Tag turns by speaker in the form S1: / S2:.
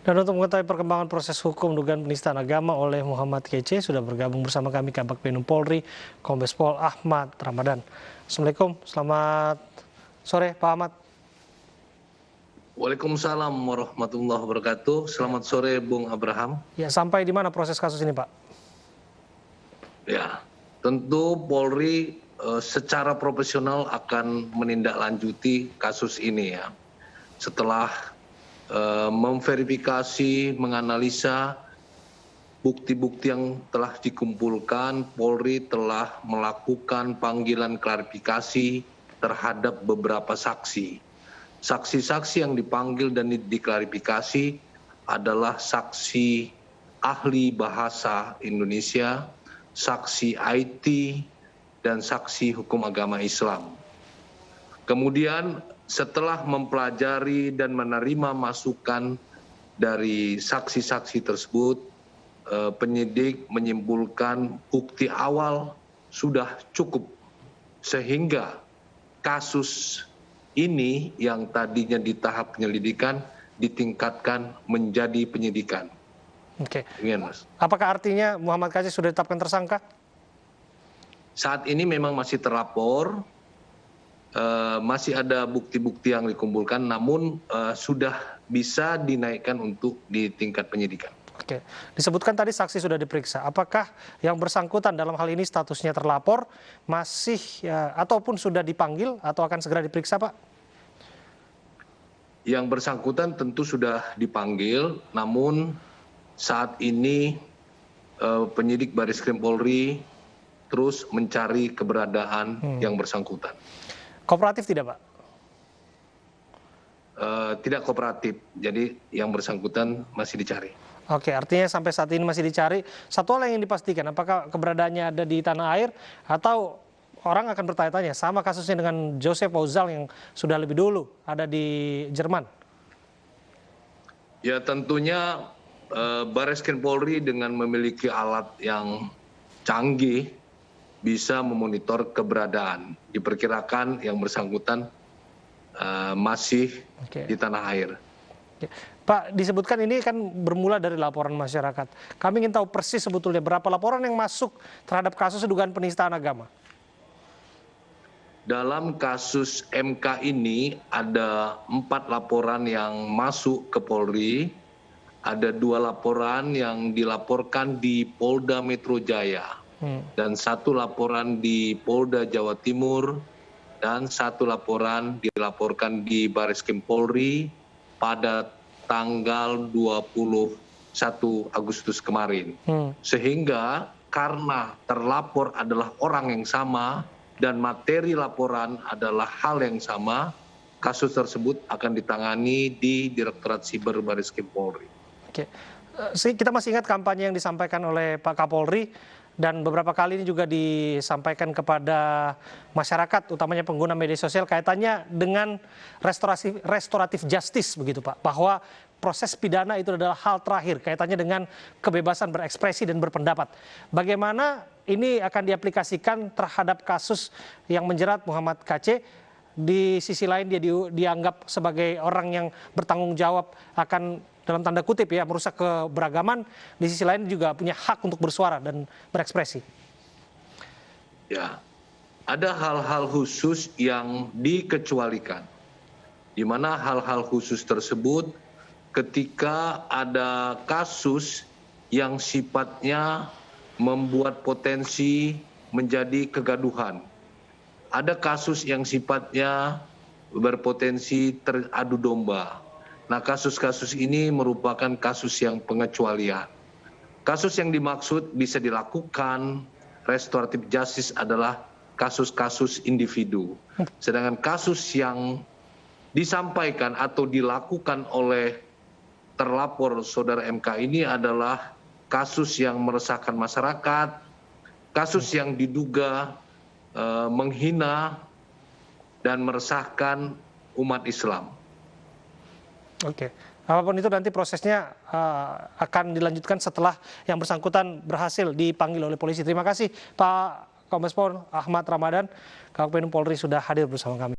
S1: Dan untuk mengetahui perkembangan proses hukum dugaan penistaan agama oleh Muhammad Kece, sudah bergabung bersama kami Kabag Penum Polri, Kombes Pol Ahmad Ramadan. Assalamualaikum, selamat sore Pak Ahmad.
S2: Waalaikumsalam warahmatullahi wabarakatuh. Selamat sore Bung Abraham.
S1: Ya, sampai di mana proses kasus ini Pak?
S2: Ya, tentu Polri secara profesional akan menindaklanjuti kasus ini ya. Setelah memverifikasi, menganalisa bukti-bukti yang telah dikumpulkan, Polri telah melakukan panggilan klarifikasi terhadap beberapa saksi. Saksi-saksi yang dipanggil dan diklarifikasi adalah saksi ahli bahasa Indonesia, saksi IT, dan saksi hukum agama Islam. Kemudian setelah mempelajari dan menerima masukan dari saksi-saksi tersebut, penyidik menyimpulkan bukti awal sudah cukup sehingga kasus ini yang tadinya di tahap penyelidikan ditingkatkan menjadi penyidikan.
S1: Oke.
S2: Demikian, Mas.
S1: Apakah artinya Muhammad Kece sudah ditetapkan tersangka?
S2: Saat ini memang masih terlapor, masih ada bukti-bukti yang dikumpulkan, namun sudah bisa dinaikkan untuk di tingkat penyidikan.
S1: Oke, disebutkan tadi saksi sudah diperiksa. Apakah yang bersangkutan dalam hal ini statusnya terlapor, masih ataupun sudah dipanggil atau akan segera diperiksa, Pak?
S2: Yang bersangkutan tentu sudah dipanggil, namun saat ini penyidik Bareskrim Polri terus mencari keberadaan yang bersangkutan.
S1: Kooperatif tidak, Pak?
S2: Tidak kooperatif, jadi yang bersangkutan masih dicari.
S1: Oke, artinya sampai saat ini masih dicari. Satu hal yang ingin dipastikan, apakah keberadaannya ada di tanah air atau orang akan bertanya-tanya sama kasusnya dengan Joseph Ozal yang sudah lebih dulu ada di Jerman?
S2: Ya tentunya Bareskrim Polri dengan memiliki alat yang canggih bisa memonitor keberadaan. Diperkirakan yang bersangkutan masih di tanah air.
S1: Pak, disebutkan ini kan bermula dari laporan masyarakat. Kami ingin tahu persis sebetulnya berapa laporan yang masuk terhadap kasus dugaan penistaan agama.
S2: Dalam kasus MK ini ada 4 laporan yang masuk ke Polri, ada 2 laporan yang dilaporkan di Polda Metro Jaya, dan 1 laporan di Polda Jawa Timur, dan 1 laporan dilaporkan di Bareskrim Polri pada tanggal 21 Agustus kemarin. Sehingga karena terlapor adalah orang yang sama dan materi laporan adalah hal yang sama, kasus tersebut akan ditangani di Direktorat Siber Bareskrim Polri.
S1: Oke. Kita masih ingat kampanye yang disampaikan oleh Pak Kapolri dan beberapa kali ini juga disampaikan kepada masyarakat, utamanya pengguna media sosial, kaitannya dengan restoratif justice begitu Pak, bahwa proses pidana itu adalah hal terakhir, kaitannya dengan kebebasan berekspresi dan berpendapat. Bagaimana ini akan diaplikasikan terhadap kasus yang menjerat Muhammad Kece? Di sisi lain dia dianggap sebagai orang yang bertanggung jawab akan, dalam tanda kutip ya, merusak keberagaman. Di sisi lain juga punya hak untuk bersuara dan berekspresi.
S2: Ya, ada hal-hal khusus yang dikecualikan, di mana hal-hal khusus tersebut ketika ada kasus yang sifatnya membuat potensi menjadi kegaduhan. Ada kasus yang sifatnya berpotensi teradu domba. Nah, kasus-kasus ini merupakan kasus yang pengecualian. Kasus yang dimaksud bisa dilakukan restoratif justice adalah kasus-kasus individu. Sedangkan kasus yang disampaikan atau dilakukan oleh terlapor saudara MK ini adalah kasus yang meresahkan masyarakat, kasus yang diduga menghina dan meresahkan umat Islam.
S1: Oke, apapun itu nanti prosesnya akan dilanjutkan setelah yang bersangkutan berhasil dipanggil oleh polisi. Terima kasih Pak Kombes Pol Ahmad Ramadan, Kabag Penum Polri sudah hadir bersama kami.